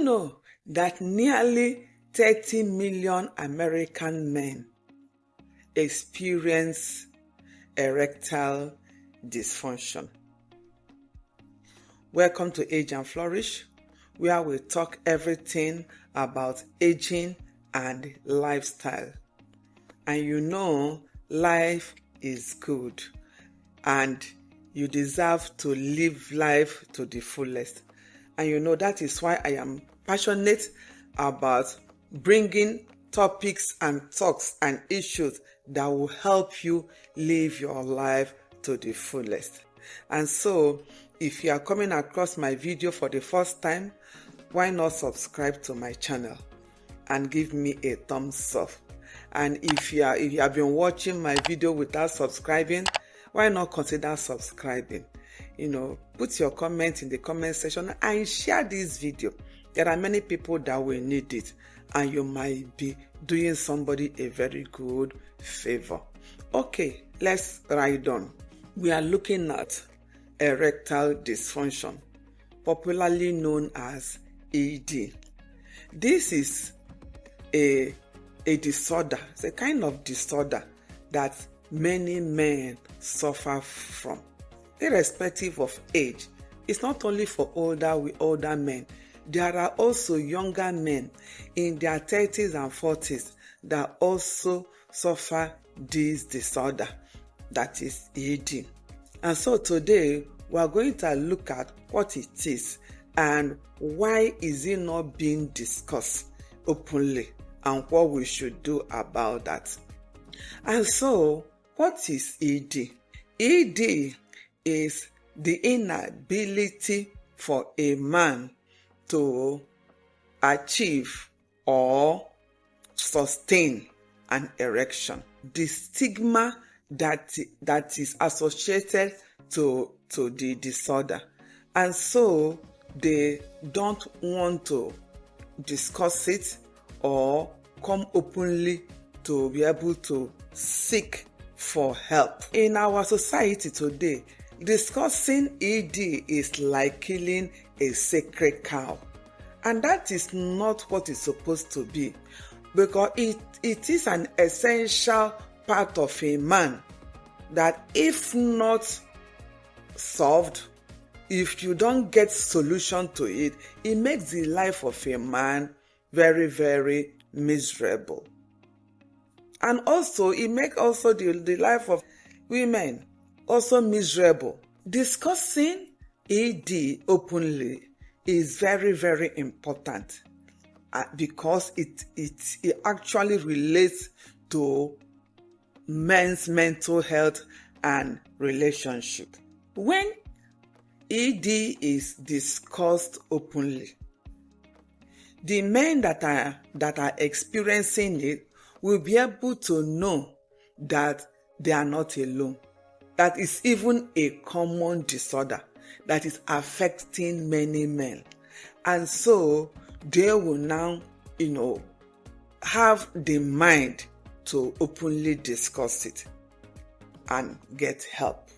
you know that nearly 30 million American men experience erectile dysfunction? Welcome to Age and Flourish, where we talk everything about aging and lifestyle. And you know, life is good and you deserve to live life to the fullest. And you know, that is why I am passionate about bringing topics and talks and issues that will help you live your life to the fullest. And so, if you are coming across my video for the first time, why not subscribe to my channel and give me a thumbs up? And if you have been watching my video without subscribing, why not consider subscribing? Put your comment in the comment section and share this video. There are many people that will need it, and you might be doing somebody a very good favor. Okay, let's ride on. We are looking at erectile dysfunction, popularly known as ED. This is a disorder. It's a kind of disorder that many men suffer from, irrespective of age. It's not only for older men. There are also younger men in their 30s and 40s that also suffer this disorder, that is ED. And so today we are going to look at what it is and why is it not being discussed openly and what we should do about that. And so, what is ED? ED is the inability for a man to achieve or sustain an erection. The stigma that is associated to the disorder. And so they don't want to discuss it or come openly to be able to seek for help. In our society today, discussing ED is like killing a sacred cow. And that is not what it's supposed to be, because it is an essential part of a man that if not solved, if you don't get solution to it, it makes the life of a man very, very miserable. And also, it makes also the life of women also miserable. Discussing ED openly is very, very important because it actually relates to men's mental health and relationship. When ED is discussed openly, the men that are experiencing it will be able to know that they are not alone. That is even a common disorder that is affecting many men. And so they will now, have the mind to openly discuss it and get help.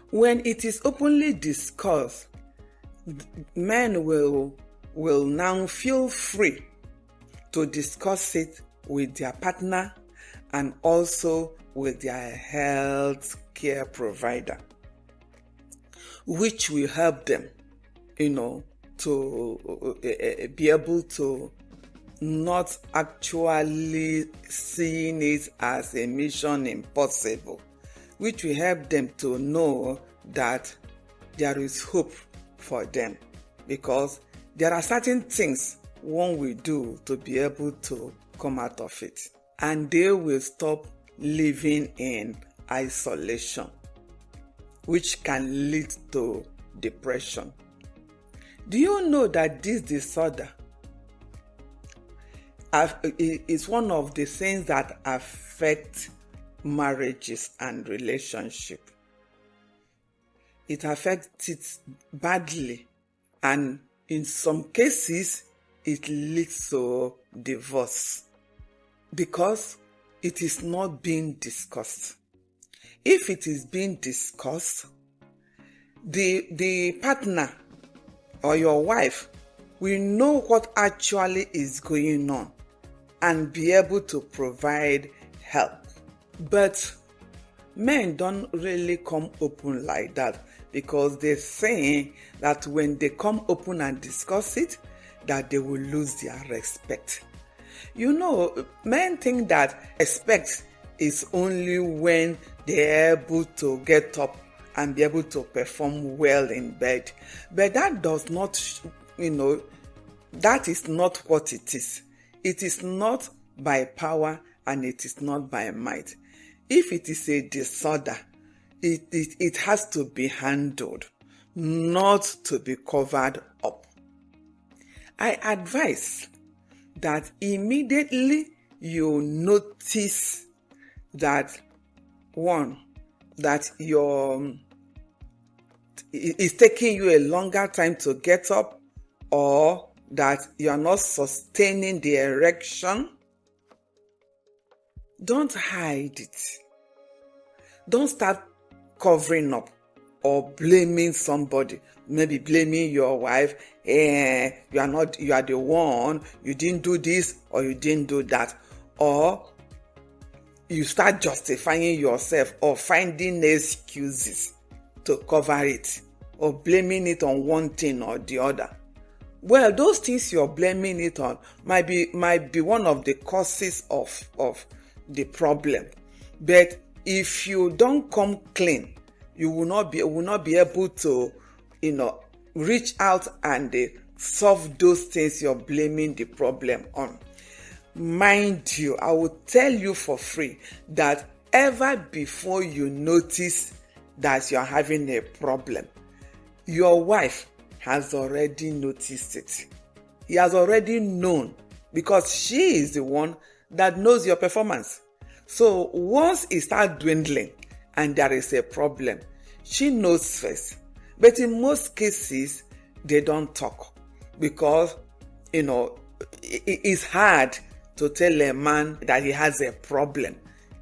When it is openly discussed, men will now feel free to discuss it with their partner and also with their health care provider, which will help them, to be able to not actually seeing it as a mission impossible, which will help them to know that there is hope for them, because there are certain things one will do to be able to come out of it, and they will stop living in isolation, which can lead to depression. Do you know that this disorder is one of the things that affect marriages and relationship? It affects it badly, and in some cases it leads to divorce because it is not being discussed. If it is being discussed, the partner or your wife we know what actually is going on and be able to provide help. But men don't really come open like that, because they think that when they come open and discuss it, that they will lose their respect. Men think that respect is only when they're able to get up and be able to perform well in bed. But that does not, that is not what it is. It is not by power and it is not by might. If it is a disorder, it has to be handled, not to be covered up. I advise that immediately you notice that it's taking you a longer time to get up, or that you are not sustaining the erection, don't hide it. Don't start covering up or blaming somebody. Maybe blaming your wife. You are the one, you didn't do this or you didn't do that. Or you start justifying yourself or finding excuses to cover it, or blaming it on one thing or the other. Well, those things you're blaming it on might be one of the causes of the problem. But if you don't come clean, you will not be able to, reach out and solve those things you're blaming the problem on. Mind you, I will tell you for free that ever before you notice that you're having a problem, your wife has already noticed it. He has already known, because she is the one that knows your performance. So once it starts dwindling and there is a problem, she knows first. But in most cases, they don't talk, because, it's hard to tell a man that he has a problem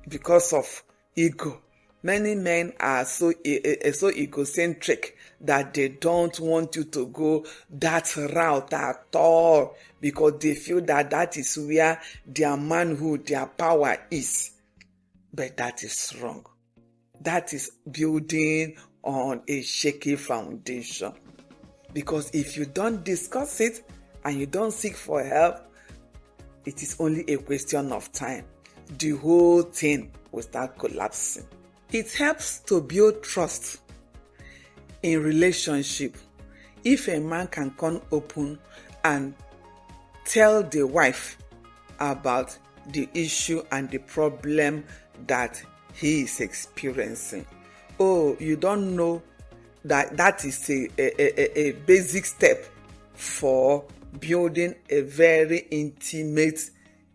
because of ego. Many men are so egocentric that they don't want you to go that route at all, because they feel that is where their manhood, their power is. But that is wrong. That is building on a shaky foundation. Because if you don't discuss it and you don't seek for help, it is only a question of time. The whole thing will start collapsing. It helps to build trust in relationship if a man can come open and tell the wife about the issue and the problem that he is experiencing. Oh, you don't know that is a basic step for building a very intimate,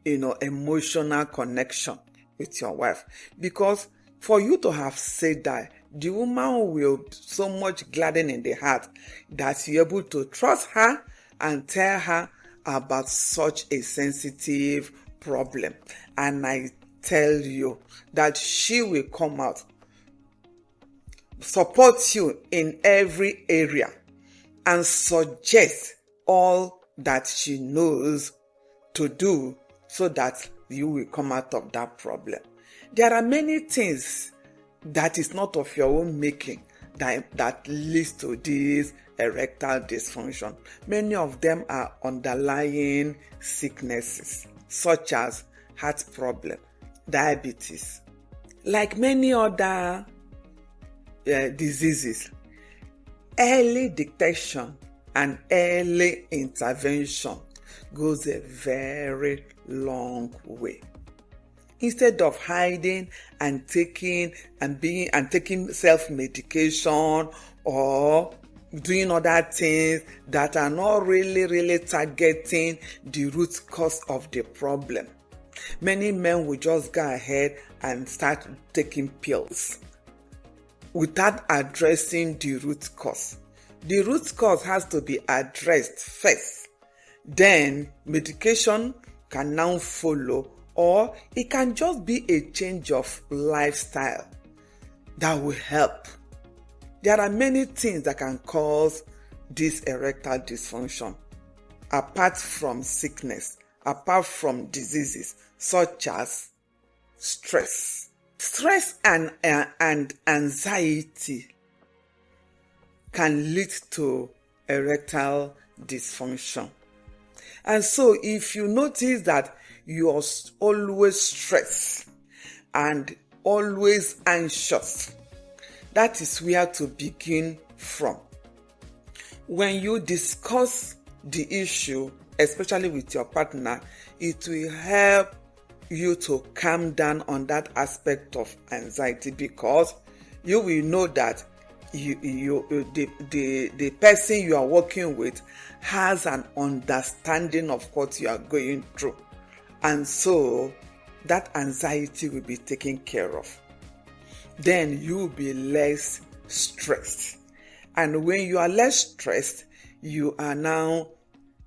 emotional connection with your wife. Because for you to have said that, the woman will so much gladden in the heart that you're able to trust her and tell her about such a sensitive problem. And I tell you that she will come out, support you in every area, and suggest all that she knows to do so that you will come out of that problem. There are many things that is not of your own making that leads to this erectile dysfunction. Many of them are underlying sicknesses, such as heart problem, diabetes. Like many other diseases, early detection and early intervention goes a very long way. Instead of hiding and taking self-medication or doing other things that are not really targeting the root cause of the problem, many men will just go ahead and start taking pills without addressing the root cause. The root cause has to be addressed first. Then medication can now follow, or it can just be a change of lifestyle that will help. There are many things that can cause this erectile dysfunction. apart from sickness, apart from diseases such as stress. Stress and anxiety can lead to erectile dysfunction. And so if you notice that you are always stressed and always anxious, that is where to begin from. When you discuss the issue, especially with your partner, it will help you to calm down on that aspect of anxiety, because you will know that the person you are working with has an understanding of what you are going through, and so that anxiety will be taken care of. Then you will be less stressed, and when you are less stressed, you are now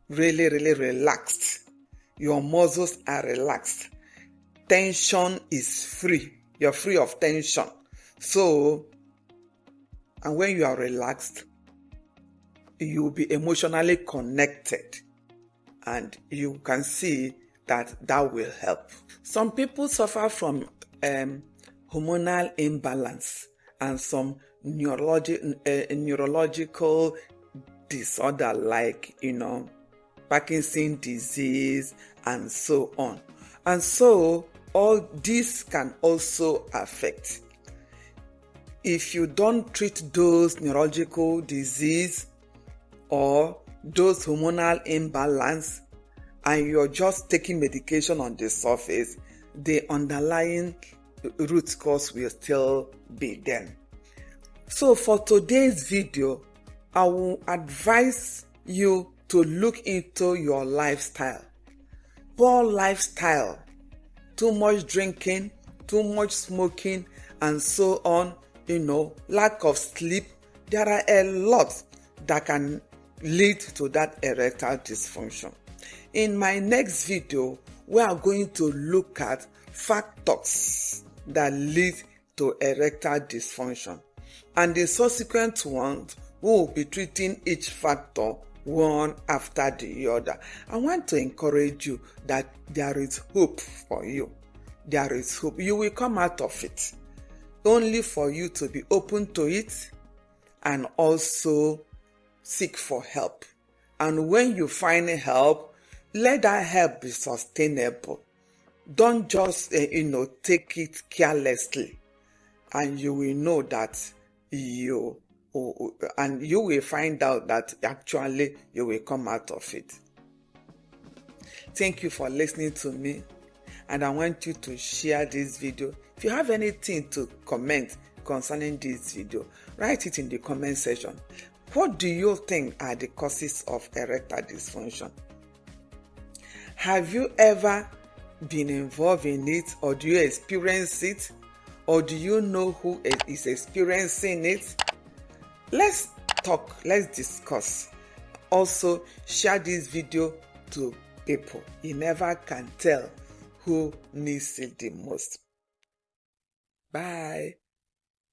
really relaxed. Your muscles are relaxed. Tension is free. You're free of tension. So, and when you are relaxed, you will be emotionally connected, and you can see that will help. Some people suffer from hormonal imbalance and some neurological disorder like, Parkinson's disease and so on. And so all this can also affect. If you don't treat those neurological disease or those hormonal imbalance, and you're just taking medication on the surface, the underlying root cause will still be there. So for today's video, I will advise you to look into your lifestyle. Poor lifestyle, too much drinking, too much smoking, and so on, lack of sleep. There are a lot that can lead to that erectile dysfunction. In my next video, we are going to look at factors that lead to erectile dysfunction, and the subsequent ones we will be treating each factor one after the other. I want to encourage you that there is hope for you. There is hope. You will come out of it. Only for you to be open to it and also seek for help. And when you find help, let that help be sustainable. Don't just, take it carelessly. And you will know that you will find out that actually you will come out of it. Thank you for listening to me, and I want you to share this video. If you have anything to comment concerning this video, write it in the comment section. What do you think are the causes of erectile dysfunction? Have you ever been involved in it, or do you experience it, or do you know who is experiencing it? Let's talk, let's discuss. Also, share this video to people. You never can tell who needs it the most. Bye.